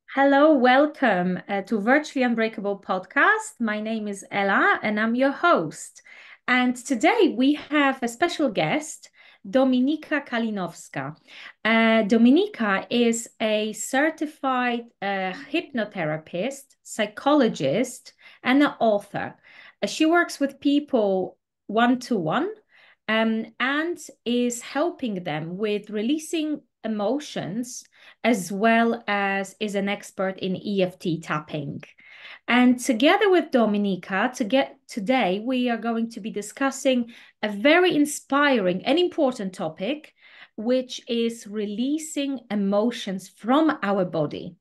Hello, welcome to Virtually Unbreakable Podcast. My name is Ella and I'm your host. And today we have a special guest, Dominika Kalinowska. Dominika is a certified hypnotherapist, psychologist, and an author. She works with people one-to-one and is helping them with releasing emotions as well as is an expert in EFT tapping. And together with Dominika, today we are going to be discussing a very inspiring and important topic, which is releasing emotions from our body.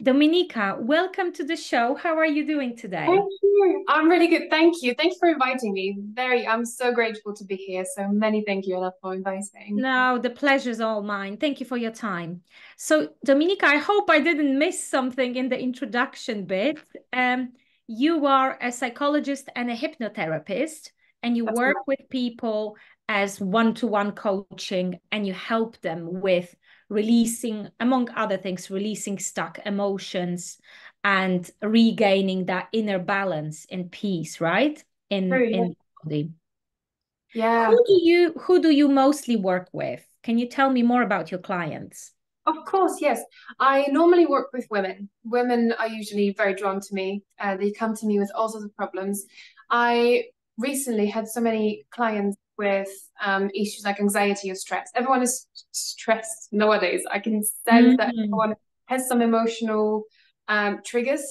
Dominika, welcome to the show. How are you doing today? Thank you. I'm really good. Thank you. Thank you for inviting me. I'm so grateful to be here. So many thank you, Ella, for inviting. No, the pleasure's all mine. Thank you for your time. So, Dominica, I hope I didn't miss something in the introduction bit. You are a psychologist and a hypnotherapist, and you That's work correct. with people as one-to-one coaching, and you help them with releasing, among other things, releasing stuck emotions and regaining that inner balance and peace, right? True, In yeah. the body. Yeah, Who do you mostly work with? Can you tell me more about your clients? of course, yes. I normally work with women. Women are usually very drawn to me. They come to me with all sorts of problems. I recently had so many clients with issues like anxiety or stress. Everyone is stressed nowadays. I can sense that Mm, everyone has some emotional triggers.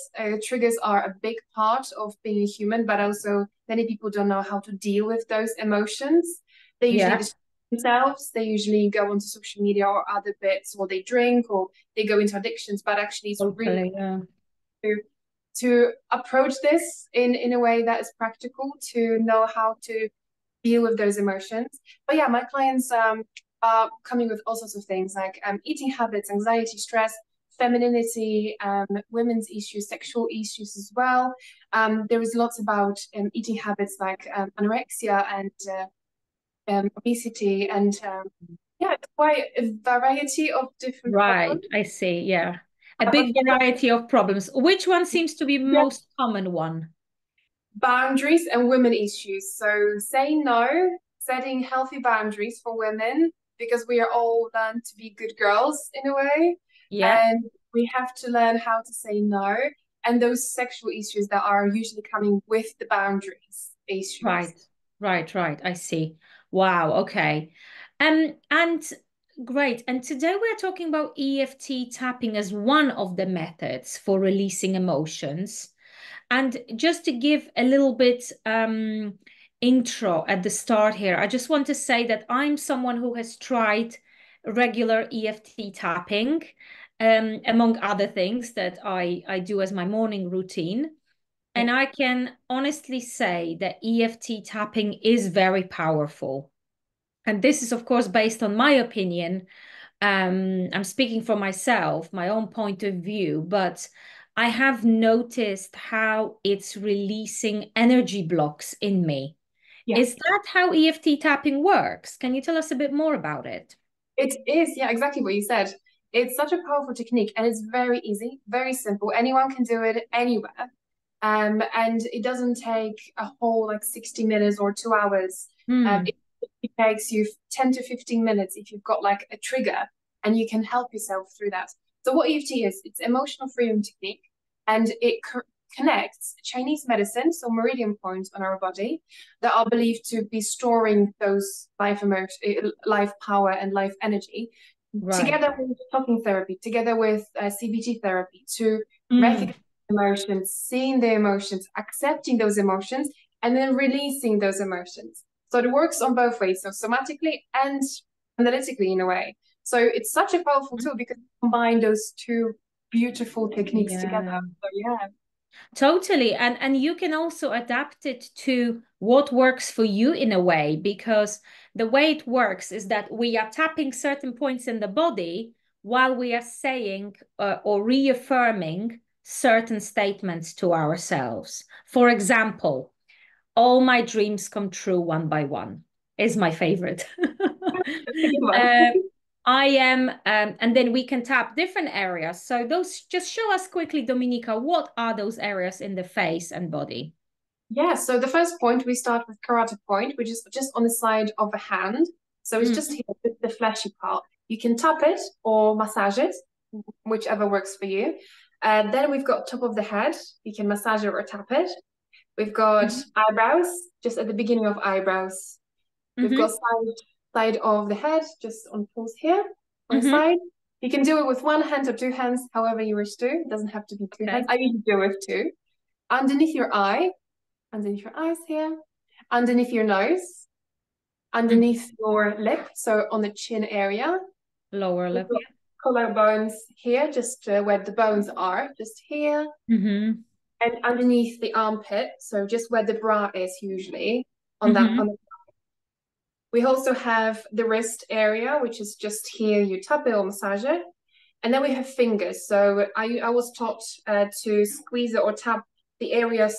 Triggers are a big part of being a human, but also many people don't know how to deal with those emotions. They usually yeah, distract themselves. They usually go onto social media or other bits, or they drink, or they go into addictions. But actually, it's really totally. Yeah. to approach this in a way that is practical to know how to deal with those emotions. But yeah, my clients are coming with all sorts of things like eating habits, anxiety, stress, femininity, women's issues, sexual issues as well. There is lots about eating habits like anorexia and obesity, and yeah, it's quite a variety of different Right, problems. I see. Yeah. A But big variety of problems. Which one seems to be yeah, most common one? boundaries and women issues. So saying no, setting healthy boundaries for women because we are all learned to be good girls in a way. Yeah. And we have to learn how to say no. And those sexual issues that are usually coming with the boundaries issues. Right, right. I see. Wow. Okay. And great. And today we're talking about EFT tapping as one of the methods for releasing emotions. And just to give a little bit intro at the start here, I just want to say that I'm someone who has tried regular EFT tapping, among other things that I do as my morning routine. Yeah. And I can honestly say that EFT tapping is very powerful. And this is, of course, based on my opinion. I'm speaking for myself, my own point of view, but I have noticed how it's releasing energy blocks in me. Yeah. Is that how EFT tapping works? Can you tell us a bit more about it? It is, yeah, exactly what you said. It's such a powerful technique and it's very easy, very simple. Anyone can do it anywhere. And it doesn't take a whole like 60 minutes or 2 hours. Hmm. It takes you 10 to 15 minutes if you've got like a trigger and you can help yourself through that. So what EFT is, it's emotional freedom technique and it connects Chinese medicine, so meridian points on our body that are believed to be storing those life power and life energy, Right. together with talking therapy, together with CBT therapy, to Hmm. recognize emotions, seeing the emotions, accepting those emotions, and then releasing those emotions. So it works on both ways, so somatically and analytically in a way. So it's such a powerful tool because you combine those two beautiful techniques together. Yeah. So yeah, Totally. And you can also adapt it to what works for you in a way, because the way it works is that we are tapping certain points in the body while we are saying or reaffirming certain statements to ourselves. For example, all my dreams come true one by one is my favorite. that's a good one. Uh, I am, and then we can tap different areas. So those, just show us quickly, Dominika, what are those areas in the face and body? Yeah, so the first point, we start with karate point, which is just on the side of the hand. So it's just here, the fleshy part. You can tap it or massage it, whichever works for you. Then we've got top of the head. You can massage it or tap it. We've got eyebrows, just at the beginning of eyebrows. We've got side of the head, just on pulse here, on the side. You can do it with one hand or two hands, however you wish to. It doesn't have to be two hands. I usually do it with two. Underneath your eye, underneath your eyes here, underneath your nose, underneath your lip, so on the chin area. Lower lip. Collarbones here, just where the bones are, just here. And underneath the armpit, so just where the bra is usually, on that. On the we also have the wrist area, which is just here. You tap it or massage it. And then we have fingers. So I was taught to squeeze it or tap the areas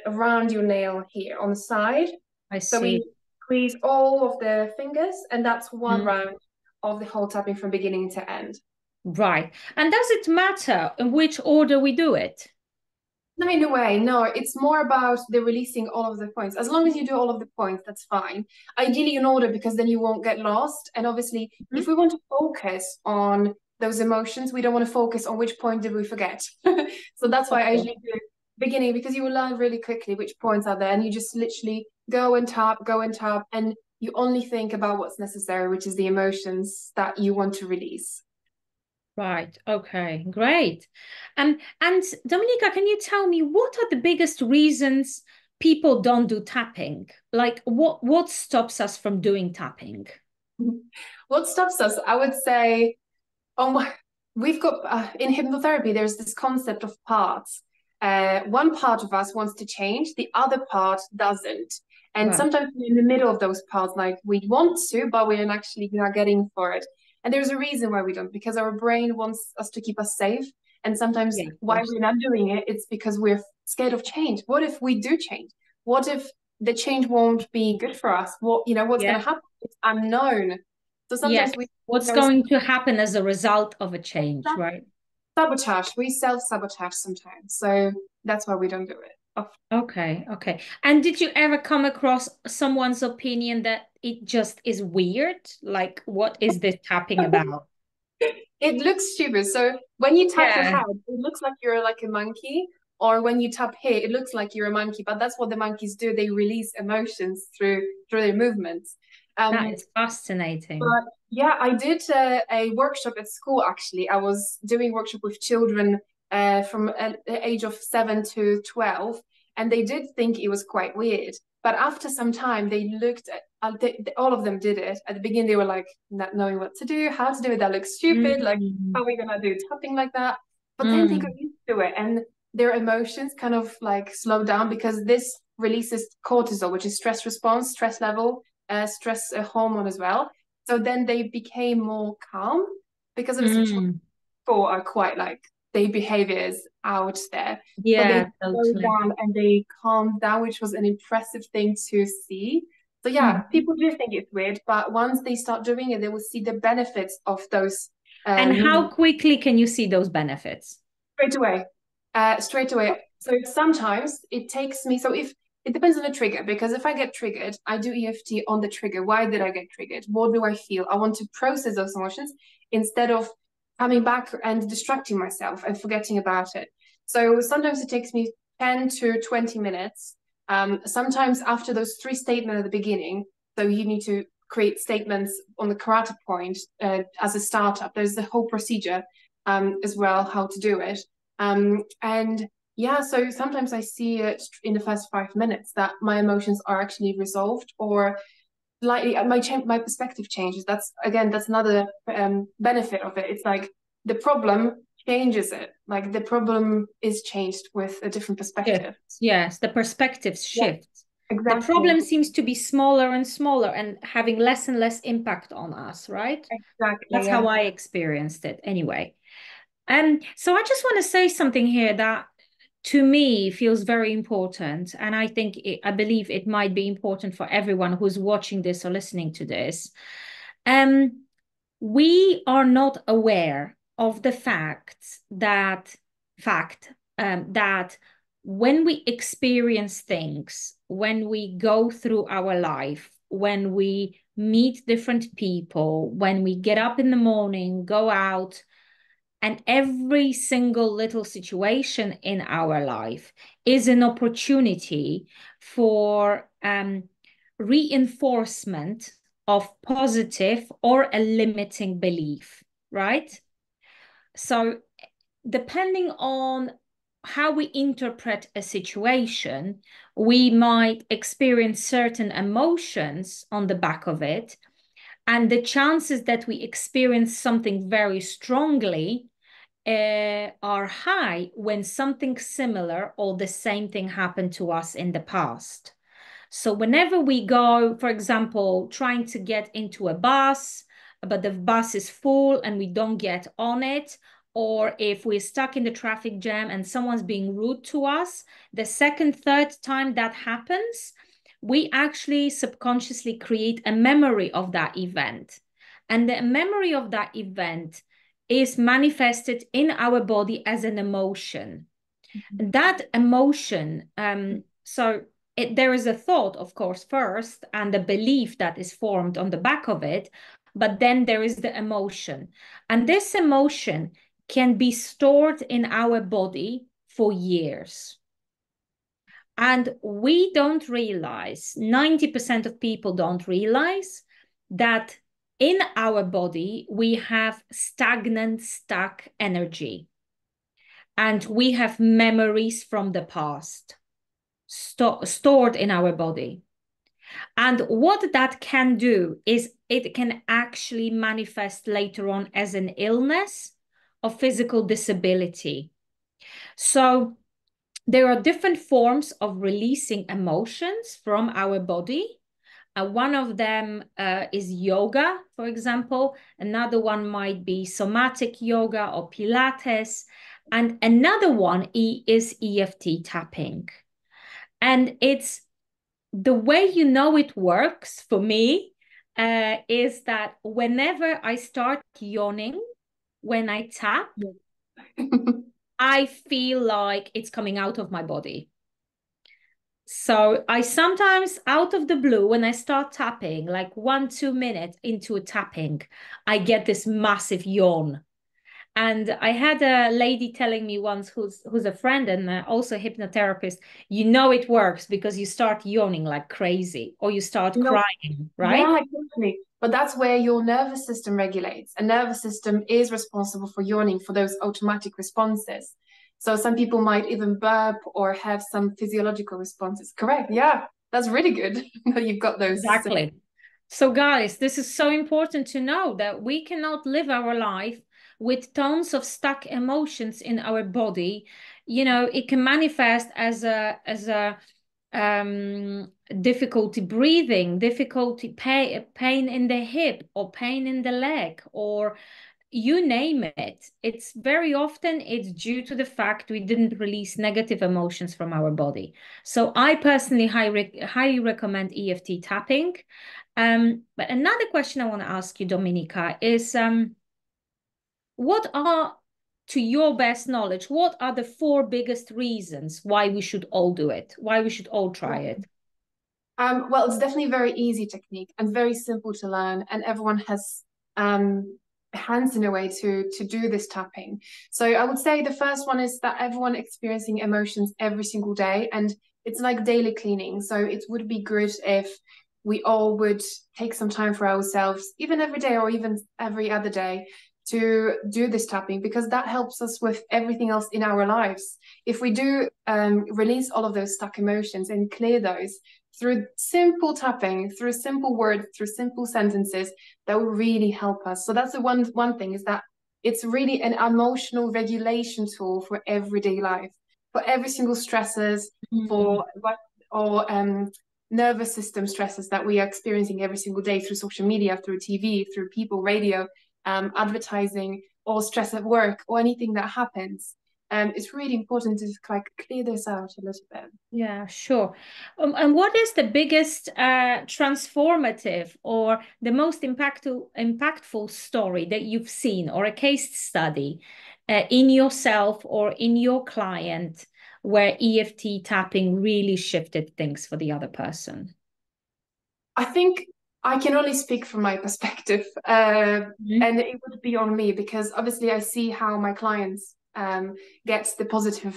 around your nail here on the side. I see. So we squeeze all of the fingers, and that's one round of the whole tapping from beginning to end. Right. And does it matter in which order we do it? No, in a way, no. It's more about the releasing all of the points. As long as you do all of the points, that's fine. Ideally in order, because then you won't get lost. And obviously, if we want to focus on those emotions, we don't want to focus on which point did we forget. So that's why I usually do beginning, because you will learn really quickly which points are there, and you just literally go and tap, and you only think about what's necessary, which is the emotions that you want to release. Right. Okay. Great. And Dominika, can you tell me what are the biggest reasons people don't do tapping? Like what stops us from doing tapping? What stops us? I would say, we've got in hypnotherapy, there's this concept of parts. One part of us wants to change, the other part doesn't. And sometimes we're in the middle of those parts, like we want to, but we're actually not getting for it. And there's a reason why we don't, because our brain wants us to keep us safe. And sometimes why we're not doing it, it's because we're scared of change. What if we do change? What if the change won't be good for us? What's going to happen? It's unknown. So sometimes what's going to happen as a result of a change, right? Sabotage. We self-sabotage sometimes. So that's why we don't do it. Okay. And did you ever come across someone's opinion that it just is weird? Like, what is this tapping about? It looks stupid. So when you tap your head, it looks like you're like a monkey. Or when you tap here, it looks like you're a monkey. But that's what the monkeys do. They release emotions through their movements. That is fascinating. But yeah, I did a workshop at school, actually. I was doing workshop with children from the age of 7 to 12, and they did think it was quite weird. But after some time, they looked at all of them did it. At the beginning, they were like not knowing what to do, how to do it. That looks stupid. Like, how are we gonna do something like that? But then they got used to it, and their emotions kind of like slow down, because this releases cortisol, which is stress response, stress level, stress hormone as well. So then they became more calm, because obviously people are quite like, their behavior is out there. Yeah, so they slow down and they calm down, which was an impressive thing to see. So yeah, people do think it's weird, but once they start doing it, they will see the benefits of those. And how quickly can you see those benefits? Straight away. So sometimes it takes me, so if it depends on the trigger, because if I get triggered, I do EFT on the trigger. Why did I get triggered? What do I feel? I want to process those emotions instead of coming back and distracting myself and forgetting about it. So sometimes it takes me 10 to 20 minutes. Sometimes after those 3 statements at the beginning, so you need to create statements on the karate point as a startup. There's the whole procedure as well, how to do it. And yeah, so sometimes I see it in the first 5 minutes that my emotions are actually resolved, or slightly my perspective changes. That's another benefit of it. It's like the problem changes it. Like the problem is changed with a different perspective. Yes, the perspectives shift. Exactly. The problem seems to be smaller and smaller and having less and less impact on us, right? Exactly. That's how I experienced it anyway. So I just want to say something here that to me feels very important. And I believe it might be important for everyone who's watching this or listening to this. we are not aware of the fact that when we experience things, when we go through our life, when we meet different people, when we get up in the morning, go out, and every single little situation in our life is an opportunity for reinforcement of positive or a limiting belief, right? So, depending on how we interpret a situation, we might experience certain emotions on the back of it. And the chances that we experience something very strongly are high when something similar or the same thing happened to us in the past. So whenever we go, for example, trying to get into a bus, but the bus is full and we don't get on it, or if we're stuck in the traffic jam and someone's being rude to us, the second, third time that happens, we actually subconsciously create a memory of that event. And the memory of that event is manifested in our body as an emotion. That emotion, there is a thought, of course, first, and a belief that is formed on the back of it, but then there is the emotion. And this emotion can be stored in our body for years. And we don't realize, 90% of people don't realize that in our body, we have stagnant, stuck energy. And we have memories from the past stored in our body. And what that can do is it can actually manifest later on as an illness or physical disability. So there are different forms of releasing emotions from our body. One of them is yoga, for example. Another one might be somatic yoga or Pilates. And another one is EFT tapping. And it's the way you know it works for me is that whenever I start yawning, when I tap, I feel like it's coming out of my body. So I sometimes, out of the blue, when I start tapping, like 1-2 minutes into a tapping, I get this massive yawn. And I had a lady telling me once, who's a friend and also a hypnotherapist, you know it works because you start yawning like crazy or you start crying, right? Yeah, exactly. But that's where your nervous system regulates. A nervous system is responsible for yawning, for those automatic responses. So some people might even burp or have some physiological responses. Correct. Yeah, that's really good that you've got those. Exactly. So, guys, this is so important to know that we cannot live our life with tons of stuck emotions in our body. You know, it can manifest as a difficulty breathing, pain in the hip, or pain in the leg, or you name it. It's very often it's due to the fact we didn't release negative emotions from our body. So I personally highly recommend EFT tapping. But another question I want to ask you, Dominika, is what are, to your best knowledge, what are the 4 biggest reasons why we should all do it, why we should all try it? Well, it's definitely a very easy technique and very simple to learn, and everyone has hands in a way to do this tapping. So I would say the first one is that everyone experiencing emotions every single day, and it's like daily cleaning. So it would be good if we all would take some time for ourselves, even every day or even every other day, to do this tapping, because that helps us with everything else in our lives. If we do release all of those stuck emotions and clear those through simple tapping, through simple words, through simple sentences, that will really help us. So that's the one thing, is that it's really an emotional regulation tool for everyday life, for every single stresses, for or nervous system stresses that we are experiencing every single day through social media, through TV, through people, radio, advertising, or stress at work, or anything that happens. it's really important to like clear this out a little bit. Yeah, sure. And what is the biggest transformative or the most impactful story that you've seen or a case study in yourself or in your client where EFT tapping really shifted things for the other person? I think I can only speak from my perspective, Mhm. and it would be on me because obviously I see how my clients get the positive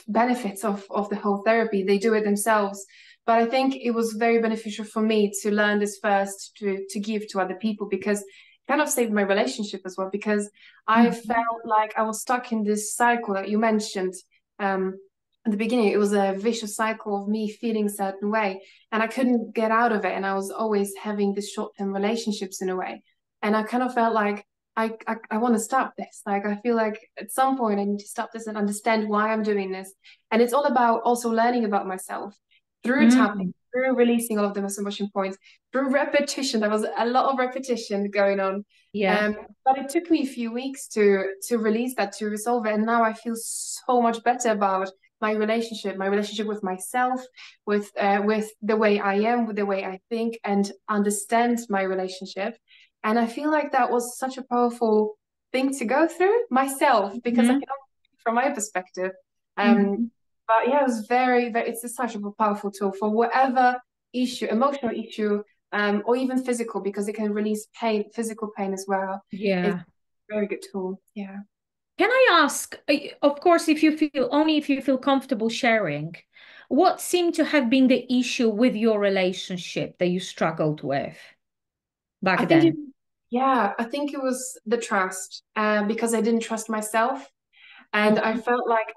benefits of the whole therapy. They do it themselves. But I think it was very beneficial for me to learn this first to give to other people because it kind of saved my relationship as well because I Mhm. felt like I was stuck in this cycle that you mentioned. At the beginning, it was a vicious cycle of me feeling a certain way and I couldn't get out of it. And I was always having these short-term relationships in a way. And I kind of felt like I want to stop this. Like I feel like at some point I need to stop this and understand why I'm doing this. And it's all about also learning about myself through tapping, Mm. through releasing all of the most emotion points, through repetition. There was a lot of repetition going on. Yeah. Um, but it took me a few weeks to release that, to resolve it. And now I feel so much better about my relationship with myself, with the way I am, with the way I think, and understand my relationship. And I feel like that was such a powerful thing to go through myself because I can Mhm. only speak from my perspective. Um, Mhm. but yeah, it was very, very, it's such a powerful tool for whatever issue, emotional issue, or even physical, because it can release pain, physical pain as well. It's Yeah. a very good tool. Yeah. Can I ask, of course, if you feel comfortable sharing, what seemed to have been the issue with your relationship that you struggled with I back think it, then? yeah, I think it was the trust, because I didn't trust myself. And I Mhm. felt like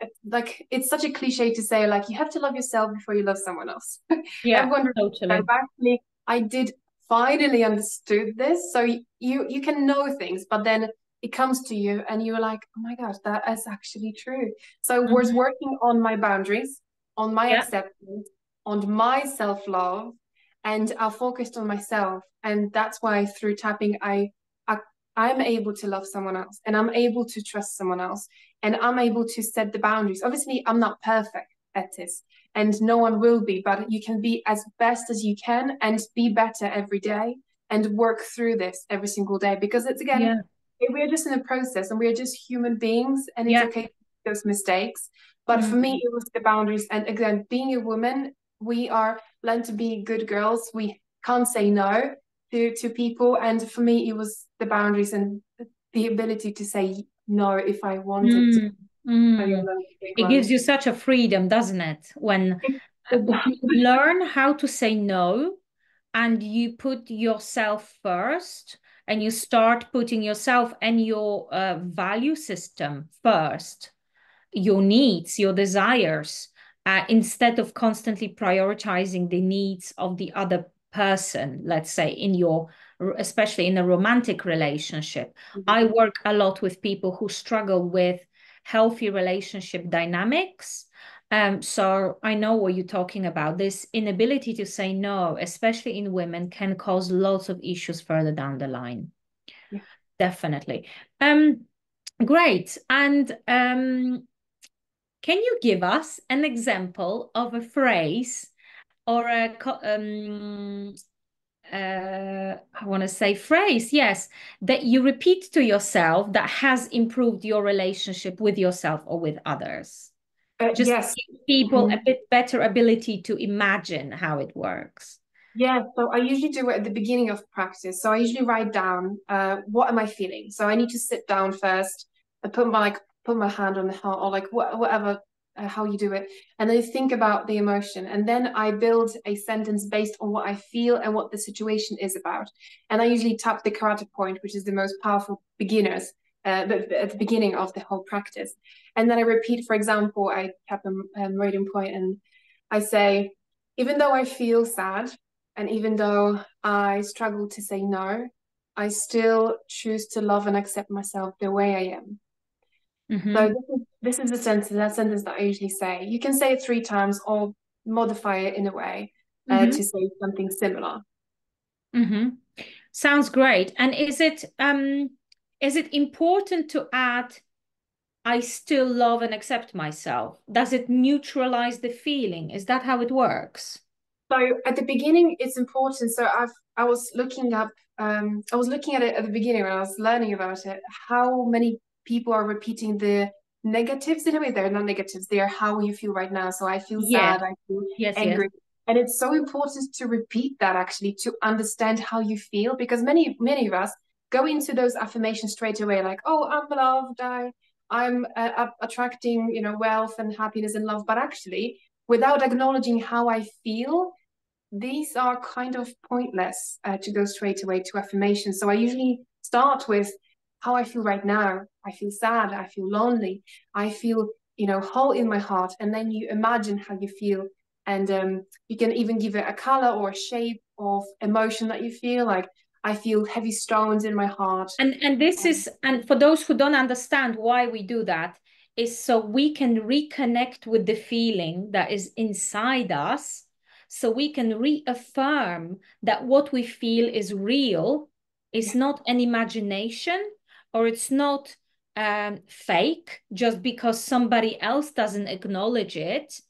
it's such a cliche to say, like, you have to love yourself before you love someone else. Yeah, Everyone, but totally. actually, I did finally understood this. So you can know things, but then it comes to you and you're like, oh my gosh, that is actually true. So I was Mhm. working on my boundaries, on my Yeah, acceptance, on my self-love, and I focused on myself. And that's why through tapping, I I'm able to love someone else and I'm able to trust someone else and I'm able to set the boundaries. Obviously, I'm not perfect at this, and no one will be, but you can be as best as you can and be better every day and work through this every single day because it's again, yeah, we're just in a process and we're just human beings and it's yeah. okay to make those mistakes. But for me, Mm. it was the boundaries. And again, being a woman, we are learned to be good girls. We can't say no to people. And for me, it was the boundaries and the ability to say no if I wanted to. Mm. I think Mm. that's a big It gives one. you such a freedom, doesn't it? When you learn how to say no and you put yourself first and you start putting yourself and your value system first, your needs, your desires, instead of constantly prioritizing the needs of the other person, let's say especially in a romantic relationship. I work a lot with people who struggle with healthy relationship dynamics. So I know what you're talking about. This inability to say no, especially in women, can cause lots of issues further down the line. Yeah. Definitely. Um, Great. And can you give us an example of a phrase or I want to say phrase, yes, that you repeat to yourself that has improved your relationship with yourself or with others? Just to Yes. give people a Mhm. bit better ability to imagine how it works. Yeah, so I usually do it at the beginning of practice. So I usually write down what am I feeling. So I need to sit down first and put my hand on the heart or like whatever how you do it, and then think about the emotion, and then I build a sentence based on what I feel and what the situation is about. And I usually tap the karate point, which is the most powerful beginners at the beginning of the whole practice. And then I repeat. For example, I tap a meridian point and I say, even though I feel sad. And even though I struggle to say no, I still choose to love and accept myself the way I am. So Mm-hmm. this is that sentence that I usually say. You can say it 3 times or modify it in a way Mm-hmm. to say something similar. Mm-hmm. Sounds great. And is it important to add I still love and accept myself? Does it neutralize the feeling? Is that how it works? So at the beginning, it's important. So I was looking up, I was looking at it at the beginning when I was learning about it, how many people are repeating the negatives in a way. They're not negatives, they are how you feel right now. So I feel Yeah. sad, I feel Yes, yes. angry. And it's so important to repeat that actually, to understand how you feel, because many of us go into those affirmations straight away, like, oh, I'm loved, I'm attracting, wealth and happiness and love. But actually, without acknowledging how I feel, these are kind of pointless to go straight away to affirmations. So I usually start with how I feel right now. I feel sad. I feel lonely. I feel, whole in my heart. And then you imagine how you feel. And you can even give it a color or a shape of emotion that you feel. Like, I feel heavy stones in my heart. And this is, and for those who don't understand why we do that, is so we can reconnect with the feeling that is inside us, so we can reaffirm that what we feel is real, it's Yeah. not an imagination, or it's not fake just because somebody else doesn't acknowledge it.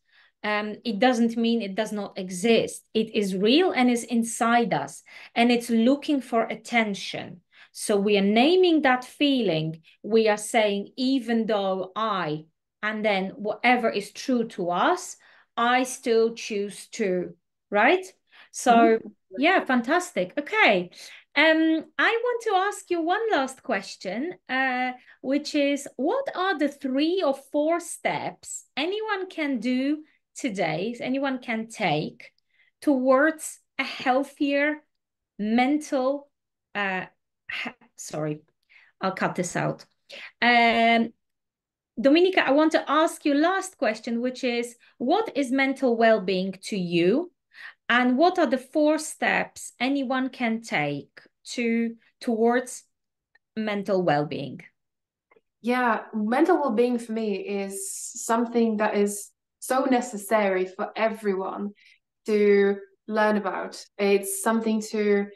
It doesn't mean it does not exist. It is real and is inside us, and it's looking for attention. So we are naming that feeling. We are saying, even though and then whatever is true to us, I still choose to, right? So Mhm. yeah, fantastic. Okay. I want to ask you one last question, which is, what are the 3 or 4 steps anyone can do today, anyone can take towards a healthier mental, uh, sorry, I'll cut this out. Um, Dominika, I want to ask you last question, which is, what is mental well-being to you? And what are the 4 steps anyone can take towards mental well-being? Yeah, mental well-being for me is something that is so necessary for everyone to learn about. It's something to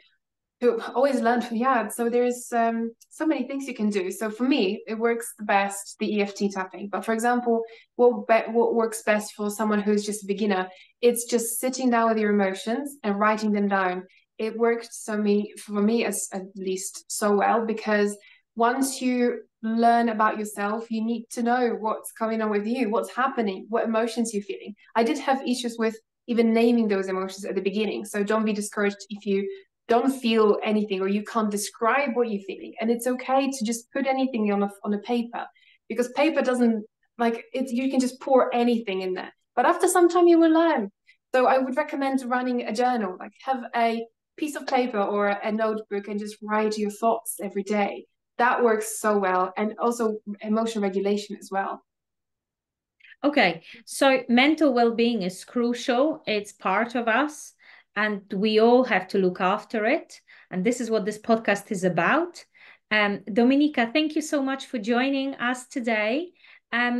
always learn from. Yeah, so there's so many things you can do. So for me, it works the best, the EFT tapping. But for example, what works best for someone who's just a beginner, it's just sitting down with your emotions and writing them down. It worked for me as at least so well, because once you learn about yourself, you need to know what's going on with you, what's happening, what emotions you're feeling. I did have issues with even naming those emotions at the beginning. So don't be discouraged if you don't feel anything or you can't describe what you're feeling. And it's okay to just put anything on a paper, because paper doesn't, like, it, you can just pour anything in there. But after some time you will learn. So I would recommend running a journal, like have a piece of paper or a notebook and just write your thoughts every day. That works so well. And also emotion regulation as well. Okay, so mental well-being is crucial. It's part of us, and we all have to look after it. And this is what this podcast is about. Dominika, thank you so much for joining us today.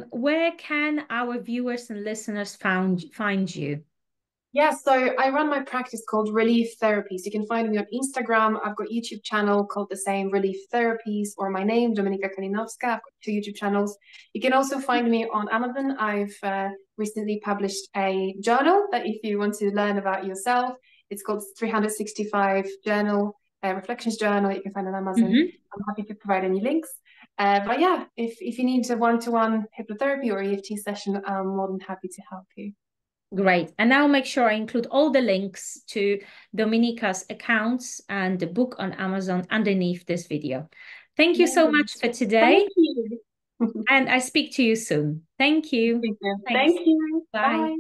Where can our viewers and listeners find you? Yeah, so I run my practice called Relief Therapies. You can find me on Instagram. I've got a YouTube channel called the same, Relief Therapies, or my name, Dominika Kalinovska. I've got 2 YouTube channels. You can also find me on Amazon. I've recently published a journal that if you want to learn about yourself, it's called 365 Journal, Reflections Journal. You can find on Amazon. Mhm. I'm happy to provide any links. But yeah, if you need a one-to-one hypnotherapy or EFT session, I'm more than happy to help you. Great. And I'll make sure I include all the links to Dominika's accounts and the book on Amazon underneath this video. Thank you so Amazing. much for Thank today, you. and I speak to you soon. Thank you. Thanks. Thank you. Bye. Bye.